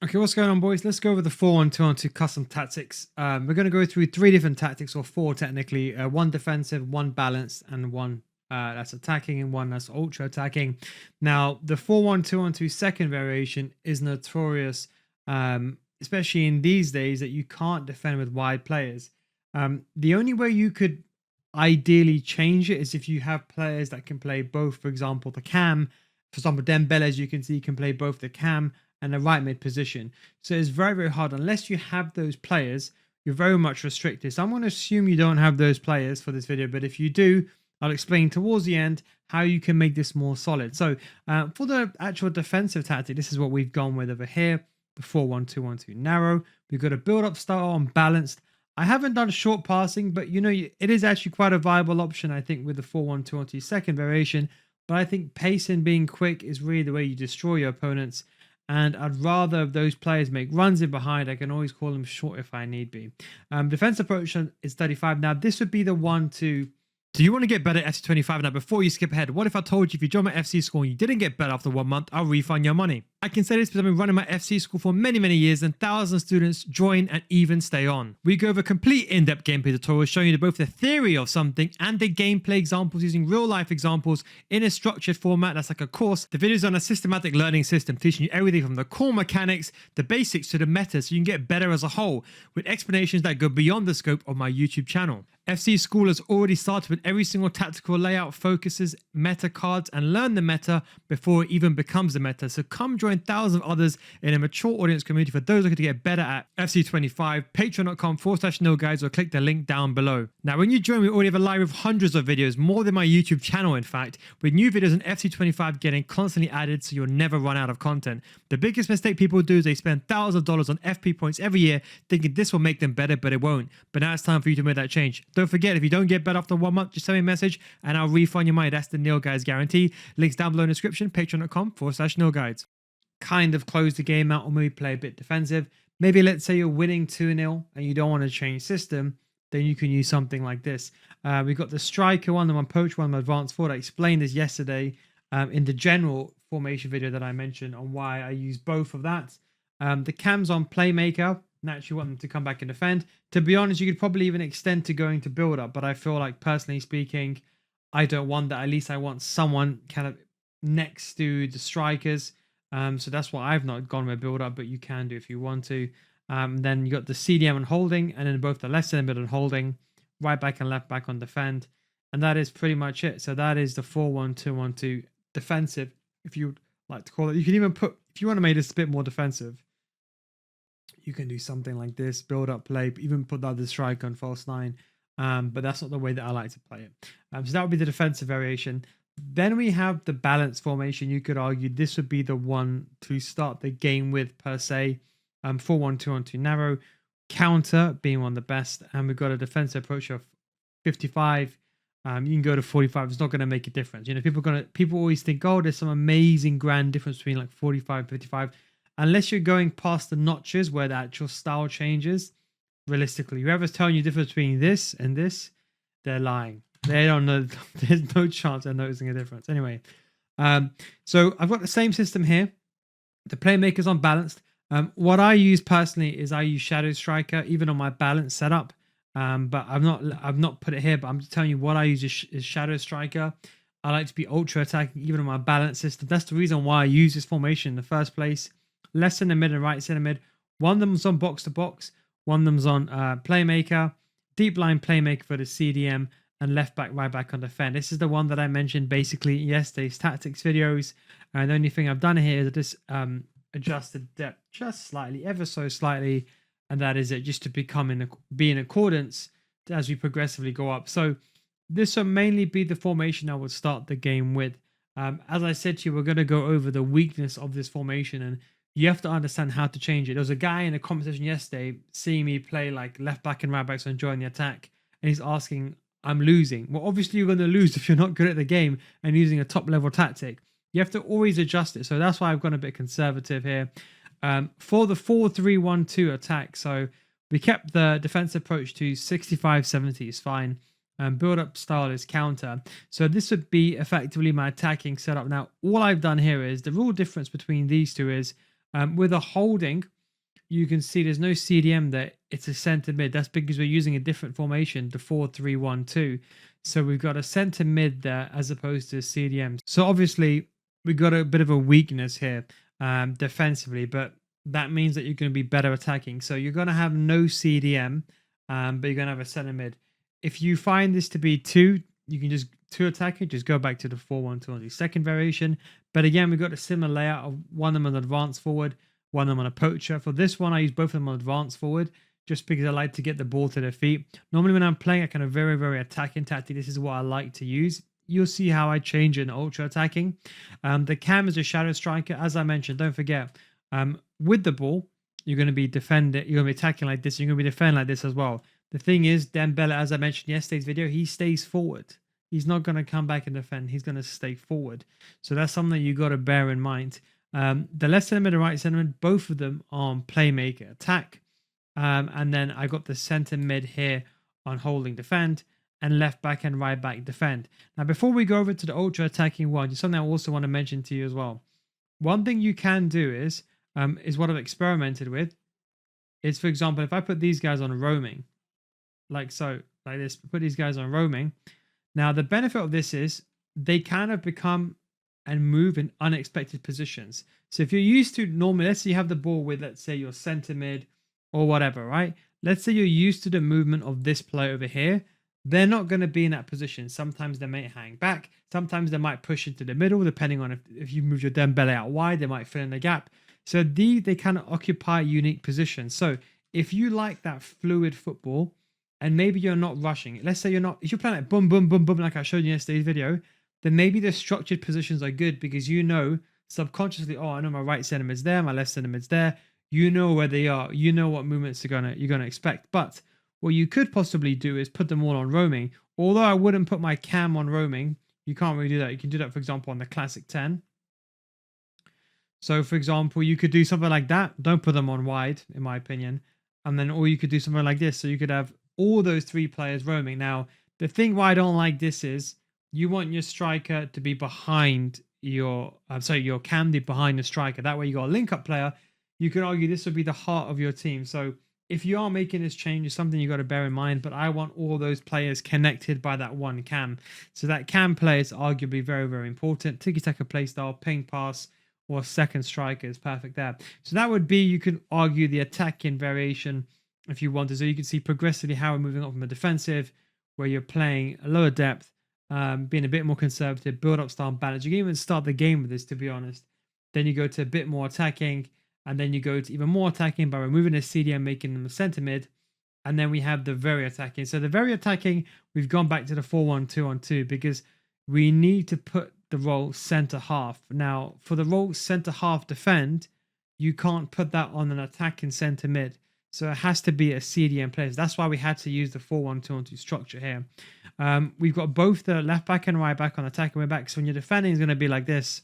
Okay, what's going on, boys? Let's go over the 4-1-2-1-2 custom tactics. We're going to go through three different tactics, or four technically. One defensive, one balanced, and one that's attacking, and one that's ultra attacking. Now, the 4-1-2-1-2 second variation is notorious, especially in these days, that you can't defend with wide players. The only way you could ideally change it is if you have players that can play both. For example, the cam. For example, Dembele, as you can see, can play both the cam and the right mid position. So it's very, very hard. Unless you have those players, you're very much restricted. So I'm going to assume you don't have those players for this video, but if you do, I'll explain towards the end how you can make this more solid. So for the actual defensive tactic, this is what we've gone with over here. The 4-1-2-1-2 narrow. We've got a build-up style on balanced. I haven't done short passing, but you know, it is actually quite a viable option, I think, with the 4-1-2-1-2 second variation. But I think pace and being quick is really the way you destroy your opponents. And I'd rather those players make runs in behind. I can always call them short if I need be. Defense approach is 35. Now, this would be the one to... Do you want to get better at FC 25? Now, before you skip ahead, what if I told you if you join my FC school and you didn't get better after 1 month, I'll refund your money? I can say this because I've been running my FC school for many, many years and thousands of students join and even stay on. We go over complete in-depth gameplay tutorials showing you both the theory of something and the gameplay examples using real-life examples in a structured format that's like a course. The videos on a systematic learning system teaching you everything from the core mechanics, the basics to the meta so you can get better as a whole with explanations that go beyond the scope of my YouTube channel. FC School has already started with every single tactical layout, focuses, meta cards, and learn the meta before it even becomes the meta. So come join thousands of others in a mature audience community for those looking to get better at FC 25, patreon.com/nilguides, or click the link down below. Now, when you join, we already have a library of hundreds of videos, more than my YouTube channel, in fact, with new videos on FC 25 getting constantly added so you'll never run out of content. The biggest mistake people do is they spend thousands of dollars on FP points every year thinking this will make them better, but it won't. But now it's time for you to make that change. Don't forget, if you don't get better after 1 month, just send me a message and I'll refund your money. That's the Nil Guides guarantee. Links down below in the description, patreon.com/nilguides. Kind of close the game out or maybe play a bit defensive. Maybe let's say you're winning 2-0 and you don't want to change system, then you can use something like this. We've got the striker one, the one poach one, the advanced forward. I explained this yesterday in the general formation video that I mentioned on why I use both of that. The cams on playmaker. Naturally want them to come back and defend. To be honest, you could probably even extend to going to build up, but I feel like, personally speaking, I don't want that. At least I want someone kind of next to the strikers. So that's why I've not gone with build up, but you can do if you want to. Then you got the CDM on holding, and then both the left center mid on holding, right back and left back on defend. And that is pretty much it. So that is the 4-1-2-1-2 defensive, if you would like to call it. You can even put, if you want to make this a bit more defensive, you can do something like this, build up play, even put the other striker on false 9. But that's not the way that I like to play it. So that would be the defensive variation. Then we have the balanced formation. You could argue this would be the one to start the game with per se. 4-1-2-1-2 narrow, counter being one of the best, and we've got a defensive approach of 55. You can go to 45. It's not going to make a difference. You know, people always think, oh, there's some amazing grand difference between like 45 and 55. Unless you're going past the notches where the actual style changes, realistically, whoever's telling you the difference between this and this, they're lying. They don't know. There's no chance they're noticing a difference. Anyway, so I've got the same system here. The playmaker's unbalanced. What I use personally is I use Shadow Striker, even on my balanced setup. But I've not put it here, but I'm just telling you what I use is Shadow Striker. I like to be ultra attacking, even on my balanced system. That's the reason why I use this formation in the first place. Left center mid and right center mid. One of them's on box to box. One of them's on playmaker. Deep line playmaker for the CDM. And left back, right back on defend. This is the one that I mentioned basically yesterday's tactics videos. And the only thing I've done here is I just adjusted depth just slightly, ever so slightly. And that is it, just to be in accordance as we progressively go up. So this will mainly be the formation I would start the game with. As I said to you, we're going to go over the weakness of this formation, and you have to understand how to change it. There was a guy in a conversation yesterday seeing me play like left back and right back, so enjoying the attack, and he's asking, I'm losing. Well, obviously you're going to lose if you're not good at the game and using a top level tactic. You have to always adjust it. So that's why I've gone a bit conservative here. For the 4-3-1-2 attack, so we kept the defense approach to 65-70 is fine. Build up style is counter. So this would be effectively my attacking setup. Now, all I've done here is the real difference between these two is With a holding, you can see there's no CDM there. It's a center mid. That's because we're using a different formation, the 4-3-1-2. So we've got a center mid there as opposed to CDM. So obviously we've got a bit of a weakness here defensively, but that means that you're going to be better attacking. So you're going to have no CDM, but you're going to have a center mid. If you find this to be two, you can just two attacking, just go back to the 4-1-2 on the second variation. But again, we've got a similar layout of one of them on advanced forward, one of them on a poacher. For this one, I use both of them on advanced forward just because I like to get the ball to their feet. Normally when I'm playing a kind of very, very attacking tactic, this is what I like to use. You'll see how I change in ultra attacking. The cam is a shadow striker. As I mentioned, don't forget, with the ball, you're going to be defending, you're going to be attacking like this, you're going to be defending like this as well. The thing is, Dembele, as I mentioned in yesterday's video, he stays forward. He's not going to come back and defend. He's going to stay forward. So that's something you got to bear in mind. The left center mid and right center mid, both of them on playmaker attack. And then I got the center mid here on holding defend, and left back and right back defend. Now, before we go over to the ultra attacking one, something I also want to mention to you as well. One thing you can do is what I've experimented with is, for example, if I put these guys on roaming, like so, like this, put these guys on roaming. Now, the benefit of this is they kind of become and move in unexpected positions. So if you're used to normally, let's say you have the ball with, let's say, your center mid or whatever, right? Let's say you're used to the movement of this player over here. They're not going to be in that position. Sometimes they may hang back. Sometimes they might push into the middle, depending on if you move your Dembele out wide, they might fill in the gap. So they kind of occupy unique positions. So if you like that fluid football, and maybe you're not rushing it. Let's say if you're playing like boom, boom, boom, boom, like I showed you in yesterday's video, then maybe the structured positions are good because you know subconsciously, oh, I know my right center mid's there, my left center mid's there. You know where they are. You know what movements you're gonna expect. But what you could possibly do is put them all on roaming. Although I wouldn't put my cam on roaming, you can't really do that. You can do that, for example, on the classic 10. So, for example, you could do something like that. Don't put them on wide, in my opinion. And then, or you could do something like this. So you could have all those three players roaming. Now, the thing why I don't like this is you want your striker to be behind your cam behind the striker. That way you got a link-up player. You could argue this would be the heart of your team. So if you are making this change, it's something you got to bear in mind. But I want all those players connected by that one cam. So that cam player is arguably very, very important. Tiki-taka play style, ping pass, or second striker is perfect there. So that would be, you could argue, the attacking variation if you wanted. So you can see progressively how we're moving up from a defensive, where you're playing a lower depth, being a bit more conservative, build up style balance. You can even start the game with this, to be honest. Then you go to a bit more attacking, and then you go to even more attacking by removing the CDM, making them a center mid. And then we have the very attacking. So the very attacking, we've gone back to the 4-1-2-on-2 because we need to put the role center half. Now, for the role center half defend, you can't put that on an attacking center mid. So it has to be a CDM player. That's why we had to use the 4-1-2-on-2 structure here. We've got both the left back and right back on attacking way back. So when you're defending, it's going to be like this.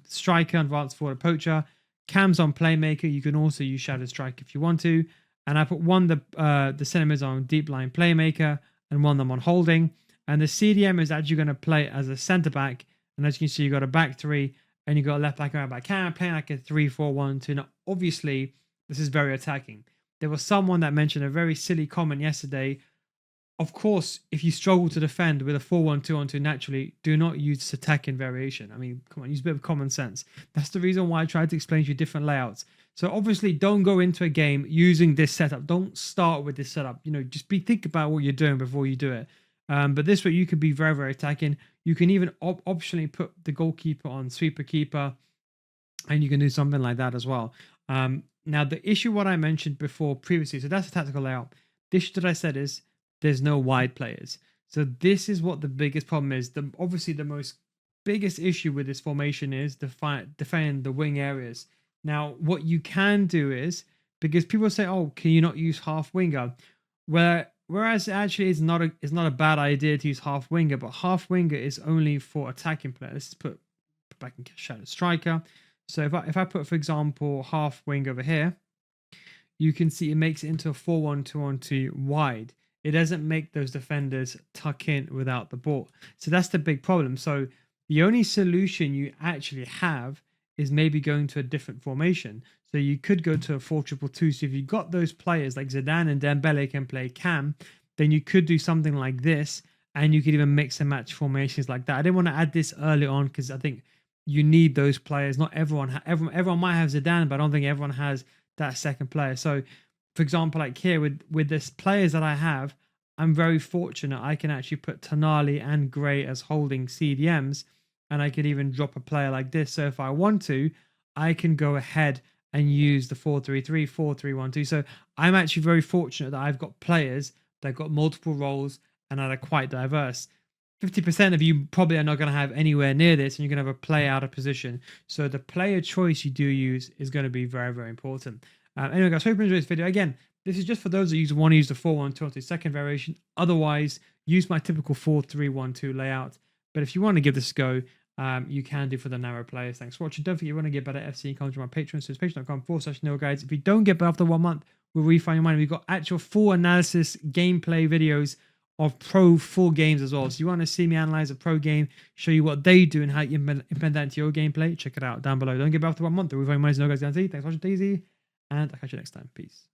Striker, advanced forward, poacher. Cam's on playmaker. You can also use shadow strike if you want to. And I put the center mids on deep line playmaker and one of them on holding. And the CDM is actually going to play as a center back. And as you can see, you got a back three and you got a left back and right back. Cam playing like a 3-4-1-2. Now, obviously, this is very attacking. There was someone that mentioned a very silly comment yesterday. Of course, if you struggle to defend with a 4-1-2-on-2 naturally, do not use attacking variation. I mean, come on, use a bit of common sense. That's the reason why I tried to explain to you different layouts. So obviously, don't go into a game using this setup. Don't start with this setup. Just think about what you're doing before you do it. But this way, you could be very, very attacking. You can even optionally put the goalkeeper on sweeper keeper, and you can do something like that as well. Now, the issue what I mentioned before previously, so that's a tactical layout. The issue that I said is there's no wide players. So this is what the biggest problem is. Obviously, the most biggest issue with this formation is defend the wing areas. Now, what you can do is, because people say, oh, can you not use half winger? Whereas it actually is not a bad idea to use half winger, but half winger is only for attacking players. Let's put back in shadow striker. So if I put, for example, half wing over here, you can see it makes it into a 4-1-2-on-2 wide. It doesn't make those defenders tuck in without the ball. So that's the big problem. So the only solution you actually have is maybe going to a different formation. So you could go to a 4-2-2. So if you got those players like Zidane and Dembele can play cam, then you could do something like this, and you could even mix and match formations like that. I didn't want to add this early on because I think you need those players. Not everyone, everyone might have Zidane, but I don't think everyone has that second player. So, for example, like here with this players that I have, I'm very fortunate. I can actually put Tonali and Gray as holding CDMs, and I could even drop a player like this. So if I want to, I can go ahead and use the 4-3-3, 4-3-1-2. So I'm actually very fortunate that I've got players that got multiple roles and that are quite diverse. 50% of you probably are not going to have anywhere near this, and you're going to have a player out of position. So the player choice you do use is going to be very, very important. Anyway, guys, hope you enjoyed this video. Again, this is just for those that want to use the 4-1-2 second variation. Otherwise, use my typical 4-3-1-2 layout. But if you want to give this a go, you can do for the narrow players. Thanks for watching. Don't forget, you want to get better FC, come to my Patreon. So it's patreon.com/NeilGuides. If you don't get better after 1 month, we'll refund your money. We've got actual full analysis gameplay videos of pro full games as well. So you want to see me analyze a pro game, show you what they do and how you implement that into your gameplay, check it out down below. Don't get better after 1 month. We'll refund your money. No guys guarantee. Thanks for watching, Daisy, and I'll catch you next time. Peace.